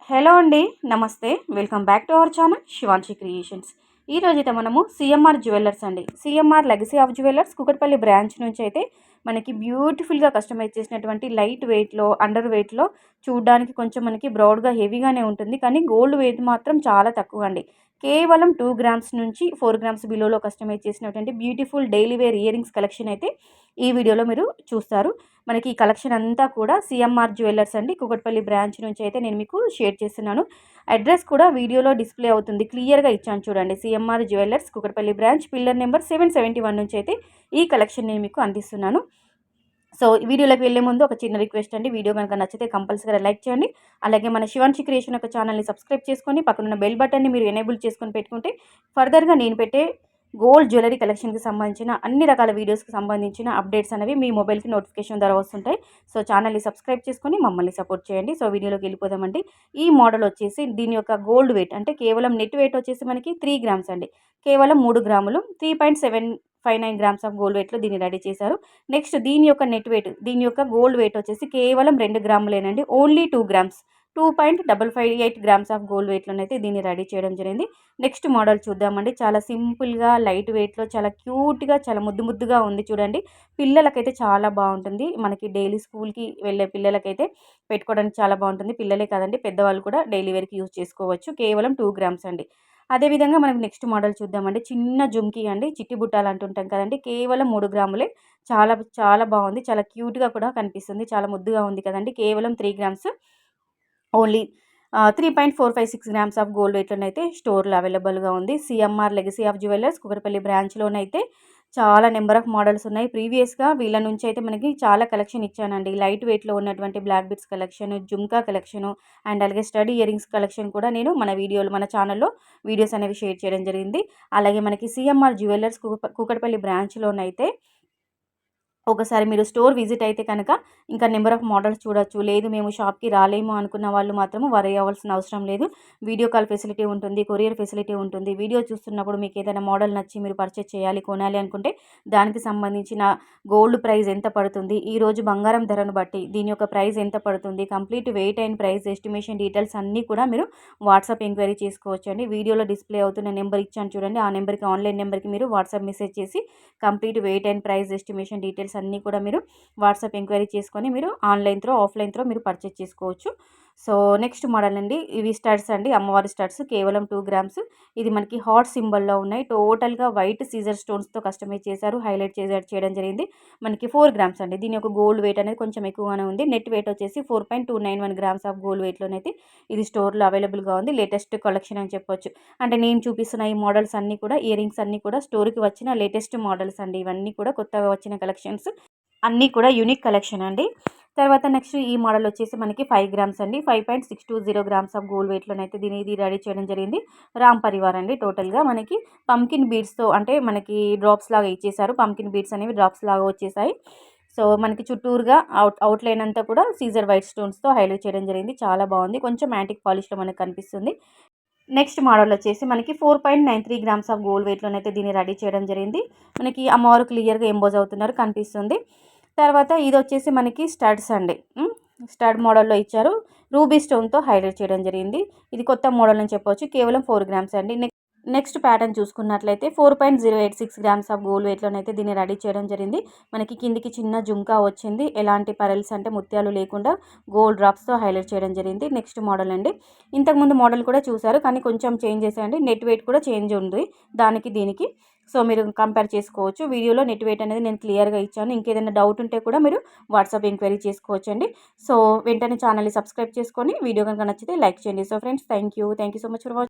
Hello అండి, నమస్తే. Welcome back to our channel Shivanshi creations. ఈ రోజైతే మనము సిఎంఆర్ జ్యువెలర్స్ అండి, CMR legacy of jewellers Kukatpally branch నుంచి అయితే మనకి బ్యూటిఫుల్గా కస్టమైజ్ చేసినటువంటి లైట్ వెయిట్లో, అండర్ వెయిట్లో, చూడడానికి కొంచెం మనకి బ్రౌడ్గా హెవీగానే ఉంటుంది, కానీ గోల్డ్ వెయిట్ మాత్రం చాలా తక్కువ అండి. కేవలం 2 గ్రామ్స్ నుంచి 4 గ్రామ్స్ బిలోలో కస్టమైజ్ చేసినటువంటి beautiful daily wear earrings collection అయితే ఈ వీడియోలో మీరు చూస్తారు. మనకి ఈ కలెక్షన్ అంతా కూడా సిఎంఆర్ జ్యువెలర్స్ అండి, కుకట్పల్లి బ్రాంచ్ నుంచి అయితే నేను మీకు షేర్ చేస్తున్నాను. అడ్రస్ కూడా వీడియోలో డిస్ప్లే అవుతుంది, క్లియర్గా ఇచ్చాను చూడండి. CMR jewellers Kukatpally branch, pillar number 771 నుంచి అయితే ఈ కలెక్షన్ నేను మీకు అందిస్తున్నాను. సో వీడియోలోకి వెళ్ళే ముందు ఒక చిన్న రిక్వెస్ట్ అండి, వీడియో కనుక నచ్చితే కంపల్సరీగా లైక్ చేయండి. అలాగే మన శివాన్షి క్రియేషన్ యొక్క ఛానల్ని సబ్స్క్రైబ్ చేసుకొని పక్కనున్న బెల్ బటన్ని మీరు ఎనేబుల్ చేసుకొని పెట్టుకుంటే ఫర్దర్గా నేను పెట్టే గోల్డ్ జ్యువెలరీ కలెక్షన్కి సంబంధించిన అన్ని రకాల వీడియోస్కి సంబంధించిన అప్డేట్స్ అనేవి మీ మొబైల్కి నోటిఫికేషన్ ద్వారా వస్తుంటాయి. సో ఛానల్ని సబ్స్క్రైబ్ చేసుకొని మమ్మల్ని సపోర్ట్ చేయండి. సో వీడియోలోకి వెళ్ళిపోదామండి. ఈ మోడల్ వచ్చేసి దీని యొక్క గోల్డ్ వెయిట్ అంటే కేవలం నెట్ వెయిట్ వచ్చేసి మనకి 3 గ్రామ్స్ అండి, కేవలం 3 గ్రాములు, 3.759 గ్రామ్స్ ఆఫ్ గోల్డ్ వెయిట్లో దీన్ని రెడీ చేశారు. నెక్స్ట్ దీని యొక్క నెట్ వెయిట్, దీని యొక్క గోల్డ్ వెయిట్ వచ్చేసి కేవలం 2 గ్రాములేనండి, only 2 grams, 2.558 grams of gold వెయిట్లోనైతే దీన్ని రెడీ చేయడం జరిగింది. నెక్స్ట్ మోడల్ చూద్దామండి. చాలా సింపుల్గా లైట్ వెయిట్లో చాలా క్యూట్గా చాలా ముద్దుగా ఉంది చూడండి. పిల్లలకైతే చాలా బాగుంటుంది, మనకి డైలీ స్కూల్కి వెళ్ళే పిల్లలకైతే పెట్టుకోవడానికి చాలా బాగుంటుంది. పిల్లలే కాదండి, పెద్దవాళ్ళు కూడా డైలీ వేర్కి యూజ్ చేసుకోవచ్చు. కేవలం 2 గ్రామ్స్ అండి. అదేవిధంగా మనం నెక్స్ట్ మోడల్ చూద్దామండి. చిన్న జుమ్కీ అండి, చిట్టి బుట్టాలు అంటుంటాం కదండి, కేవలం 3 గ్రాములే. చాలా చాలా బాగుంది, చాలా క్యూట్గా కూడా కనిపిస్తుంది, చాలా ముద్దుగా ఉంది కదండి. కేవలం 3 grams, only 3.456 grams of gold వెయిట్లోనైతే స్టోర్లో అవైలబుల్గా ఉంది. CMR legacy of jewellers Kukatpally బ్రాంచ్లోనైతే చాలా నెంబర్ ఆఫ్ మోడల్స్ ఉన్నాయి. ప్రీవియస్గా వీళ్ళ నుంచి అయితే మనకి చాలా కలెక్షన్ ఇచ్చానండి. లైట్ వెయిట్లో ఉన్నటువంటి black beads collection, jhumka collection, and అలాగే స్టడీ ఇయర్ రింగ్స్ కలెక్షన్ కూడా నేను మన ఛానల్లో వీడియోస్ అనేవి షేర్ చేయడం జరిగింది. అలాగే మనకి సిఎంఆర్ జ్యువెలర్స్ కుకట్పల్లి బ్రాంచ్లోనైతే ఒకసారి మీరు స్టోర్ విజిట్ అయితే కనుక ఇంకా నెంబర్ ఆఫ్ మోడల్స్ చూడొచ్చు. లేదు మేము షాప్కి రాలేము అనుకున్న వాళ్ళు మాత్రము వరి అవ్వాల్సిన అవసరం లేదు. వీడియో కాల్ ఫెసిలిటీ ఉంటుంది, కొరియర్ ఫెసిలిటీ ఉంటుంది. వీడియో చూస్తున్నప్పుడు మీకు ఏదైనా మోడల్ నచ్చి మీరు పర్చేస్ చేయాలి, కొనాలి అనుకుంటే దానికి సంబంధించిన గోల్డ్ ప్రైస్ ఎంత పడుతుంది, ఈరోజు బంగారం ధరను బట్టి దీని యొక్క ప్రైస్ ఎంత పడుతుంది, complete wait and price estimation details అన్నీ కూడా మీరు వాట్సాప్ ఎంక్వైరీ చేసుకోవచ్చు అండి. వీడియోలో డిస్ప్లే అవుతున్న నెంబర్ ఇచ్చాను చూడండి, ఆ నెంబర్కి, ఆన్లైన్ నెంబర్కి మీరు వాట్సాప్ మెసేజ్ చేసి complete wait and price estimation details అన్నీ కూడా మీరు వాట్సాప్ ఎంక్వైరీ చేసుకొని మీరు ఆన్లైన్ త్రో, ఆఫ్లైన్ త్రో మీరు పర్చేస్ చేసుకోవచ్చు. సో నెక్స్ట్ మోడల్ అండి, ఇవి స్టడ్స్ అండి, అమ్మవారి స్టడ్స్, కేవలం 2 గ్రామ్స్. ఇది మనకి హార్ట్ సింబల్లో ఉన్నాయి. టోటల్గా వైట్ సీజర్ స్టోన్స్తో కస్టమైజ్ చేశారు, హైలైట్ చేయడం జరిగింది. మనకి 4 గ్రామ్స్ అండి. దీని యొక్క గోల్డ్ వెయిట్ అనేది కొంచెం ఎక్కువగానే ఉంది. నెట్ వెయిట్ వచ్చేసి 4.291 గ్రామ్స్ ఆఫ్ గోల్డ్ వెయిట్లోనైతే ఇది స్టోర్లో అవైలబుల్గా ఉంది. లేటెస్ట్ కలెక్షన్ అని చెప్పొచ్చు. అంటే నేను చూపిస్తున్న ఈ మోడల్స్ అన్నీ కూడా, ఇయర్ రింగ్స్ అన్నీ కూడా స్టోర్కి వచ్చిన లేటెస్ట్ మోడల్స్ అండి. ఇవన్నీ కూడా కొత్తగా వచ్చిన కలెక్షన్స్, అన్నీ కూడా యూనిక్ కలెక్షన్ అండి. తర్వాత నెక్స్ట్ ఈ మోడల్ వచ్చేసి మనకి 5 గ్రామ్స్ అండి, 5.620 గ్రామ్స్ ఆఫ్ గోల్డ్ వెయిట్లోనైతే ఇది రెడీ చేయడం జరిగింది. రామ్ పరివార్ అండి. టోటల్గా మనకి పంకిన్ బీడ్స్తో, అంటే మనకి డ్రాప్స్ లాగా ఇచ్చేసారు. పంకిన్ బీడ్స్ అనేవి డ్రాప్స్ లాగా వచ్చేసాయి. సో మనకి చుట్టూరుగా అవుట్లైన్ అంతా కూడా సీజర్ వైట్ స్టోన్స్తో హైలైట్ చేయడం జరిగింది. చాలా బాగుంది, కొంచెం యాంటిక్ పాలిష్లో మనకు కనిపిస్తుంది. నెక్స్ట్ మోడల్ వచ్చేసి మనకి 4.93 గ్రామ్స్ ఆఫ్ గోల్డ్ వెయిట్లోనైతే దీన్ని రెడీ చేయడం జరిగింది. మనకి అమ్మవారు క్లియర్గా ఎంబోజ్ అవుతున్నారు, కనిపిస్తుంది. తర్వాత ఇది వచ్చేసి మనకి స్టడ్స్ అండి, స్టడ్ మోడల్లో ఇచ్చారు, రూబీ స్టోన్తో హైలైట్ చేయడం జరిగింది. ఇది కొత్త మోడల్ అని చెప్పవచ్చు. కేవలం 4 గ్రామ్స్ అండి. నెక్స్ట్ ప్యాటర్న్ చూసుకున్నట్లయితే 4.086 గ్రామ్స్ ఆఫ్ గోల్డ్ వెయిట్లోనైతే దీన్ని రెడీ చేయడం జరిగింది. మనకి కిందికి చిన్న జుమ్కా వచ్చింది, ఎలాంటి పరల్స్ అంటే ముత్యాలు లేకుండా గోల్డ్ డ్రాప్స్తో హైలైట్ చేయడం జరిగింది. నెక్స్ట్ మోడల్ అండి, ఇంతకుముందు మోడల్ కూడా చూసారు కానీ కొంచెం చేంజ్ చేసేయండి. నెట్ వెయిట్ కూడా చేంజ్ ఉంది దానికి దీనికి, సో మీరు కంపేర్ చేసుకోవచ్చు. వీడియోలో నెట్ వెయిట్ అనేది నేను క్లియర్గా ఇచ్చాను. ఇంకేదైనా డౌట్ ఉంటే కూడా మీరు వాట్సాప్ ఎంక్వైరీ చేసుకోవచ్చు అండి. సో వెంటనే ఛానల్ని సబ్స్క్రైబ్ చేసుకొని వీడియో కనుక నచ్చితే లైక్ చేయండి. So friends, thank you so much for watching.